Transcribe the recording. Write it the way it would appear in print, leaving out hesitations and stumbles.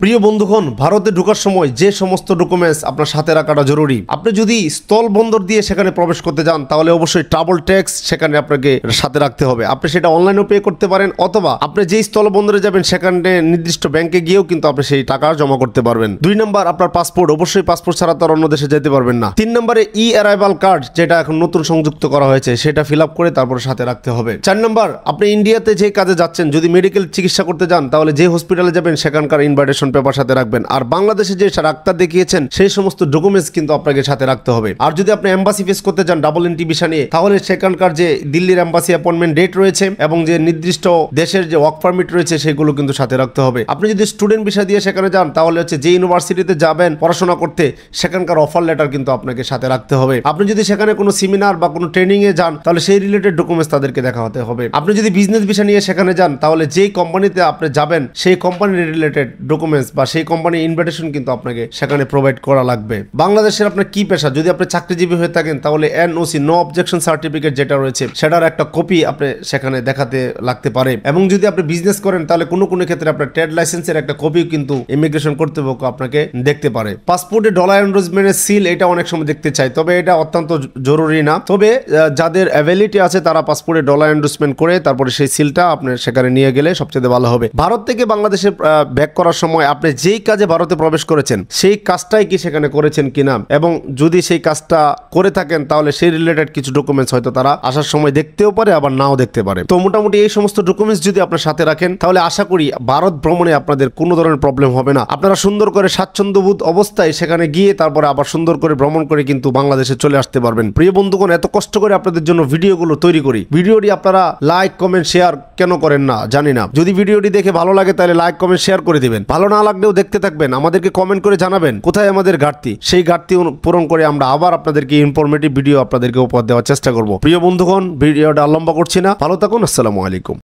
প্রিয় বন্ধুগণ, ভারতে ঢোকার সময় যে সমস্ত ডকুমেন্টস আপনার সাথে রাখাটা জরুরি। আপনি যদি স্থল বন্দর দিয়ে সেখানে প্রবেশ করতে যান তাহলে অবশ্যই ট্রাভেল ট্যাক্স সেখানে আপনাকে সাথে রাখতে হবে। আপনি সেটা অনলাইনেও পে করতে পারেন, অথবা আপনি যেই স্থল বন্দরে যাবেন সেখানে নির্দিষ্ট ব্যাংকে গিয়েও কিন্তু আপনি সেই টাকা জমা করতে পারবেন। 2 নম্বর, আপনার পাসপোর্ট। অবশ্যই পাসপোর্ট ছাড়া তো আর অন্য দেশে যেতে পারবেন না। 3 নম্বরে ই অ্যারাইভাল কার্ড, যেটা এখন নতুন সংযুক্ত করা হয়েছে, সেটা ফিল আপ করে তারপরে সাথে রাখতে হবে। 4 নম্বর, আপনি ইন্ডিয়াতে যে কাজে যাচ্ছেন, যদি মেডিকেল চিকিৎসা করতে যান তাহলে যে হসপিটালে যাবেন সেখানকার ইনভাইটেশন পেপার সাথে রাখবেন। আর বাংলাদেশে যে ডাক্তার দেখিয়েছেন সেই সমস্ত ডকুমেন্টস কিন্তু আপনাকে সাথে রাখতে হবে। আর যদি আপনি এম্বাসি ফেস করতে যান ডাবল এন্ট্রি ভিসা নিয়ে, তাহলে সেখানকার যে দিল্লির এম্বাসি অ্যাপয়েন্টমেন্ট ডেট রয়েছে এবং যে নির্দিষ্ট দেশের যে ওয়ার্ক পারমিট রয়েছে সেগুলো কিন্তু সাথে রাখতে হবে। আপনি যদি স্টুডেন্ট ভিসা দিয়ে সেখানে যান তাহলে যে ইউনিভার্সিটিতে যাবেন পড়াশোনা করতে সেখানকার অফার লেটার কিন্তু আপনাকে সাথে রাখতে হবে। আপনি যদি সেখানে কোনো সেমিনার বা কোনো ট্রেনিং এ যান তাহলে সেই রিলেটেড ডকুমেন্টস তাদেরকে দেখাতে হবে। আপনি যদি বিজনেস ভিসা নিয়ে সেখানে যান তাহলে যেই কোম্পানিতে আপনি যাবেন সেই কোম্পানির রিলেটেড ডকুমেন্টস বা সেই কোম্পানির ইনভিটেশন কিন্তু আপনাকে সেখানে প্রোভাইড করা লাগবে। বাংলাদেশের আপনার কি পেশা, যদি আপনি চাকরিজীবী হয়ে থাকেন তাহলে এনওসি, নো অবজেকশন সার্টিফিকেট যেটা রয়েছে সেটার একটা কপি আপনি সেখানে দেখাতে লাগতে পারে। এবং যদি আপনি বিজনেস করেন তাহলে কোনো কোনো ক্ষেত্রে আপনার ট্রেড লাইসেন্সের একটা কপিও কিন্তু ইমিগ্রেশন কর্তৃপক্ষ আপনাকে দেখতে পারে। পাসপোর্টে ডলার এন্ডোর্সমেন্টের সিল, এটা অনেক সময় দেখতে চাই, তবে এটা অত্যন্ত জরুরি না। তবে যাদের অ্যাবিলিটি আছে তারা পাসপোর্টে ডলার এন্ডোর্সমেন্ট করে তারপরে সেই সিলটা আপনি সেখানে নিয়ে গেলে সবচেয়ে ভালো হবে। ভারত থেকে বাংলাদেশে ব্যাক করার সময় আপনি যেই কাজে ভারতে প্রবেশ করেছেন সেই কাজটাই কি সেখানে করেছেন কিনা, এবং যদি সেই কাজটা করে থাকেন তাহলে সেই রিলেটেড কিছু ডকুমেন্টস হয়তো তারা আসার সময় দেখতেও পারে আবার নাও দেখতে পারে। তো মোটামুটি এই সমস্ত ডকুমেন্টস যদি আপনার সাথে রাখেন তাহলে আশা করি ভারত ভ্রমণে আপনাদের কোনো ধরনের প্রবলেম হবে না। আপনারা সুন্দর করে স্বাচ্ছন্দ্যবোধ অবস্থায় সেখানে গিয়ে তারপরে আবার সুন্দর করে ভ্রমণ করে কিন্তু বাংলাদেশে চলে আসতে পারবেন। প্রিয় বন্ধুগণ, এত কষ্ট করে আপনাদের জন্য ভিডিওগুলো তৈরি করি, ভিডিওটি আপনারা লাইক কমেন্ট শেয়ার কেন করেন না জানি না। যদি ভিডিওটি দেখে ভালো লাগে তাহলে লাইক কমেন্ট শেয়ার করে দিবেন, ভালো না লাগলেও দেখতে থাকবেন, আমাদেরকে কমেন্ট করে জানাবেন কোথায় আমাদের ঘাটতি, সেই ঘাটতি পূরণ করে আমরা আবার আপনাদেরকে ইনফরমেটিভ ভিডিও আপনাদেরকে উপহার দেওয়ার চেষ্টা করব। প্রিয় বন্ধুগণ, ভিডিওটা লম্বা করছি না, ভালো থাকুন, আসসালামু আলাইকুম।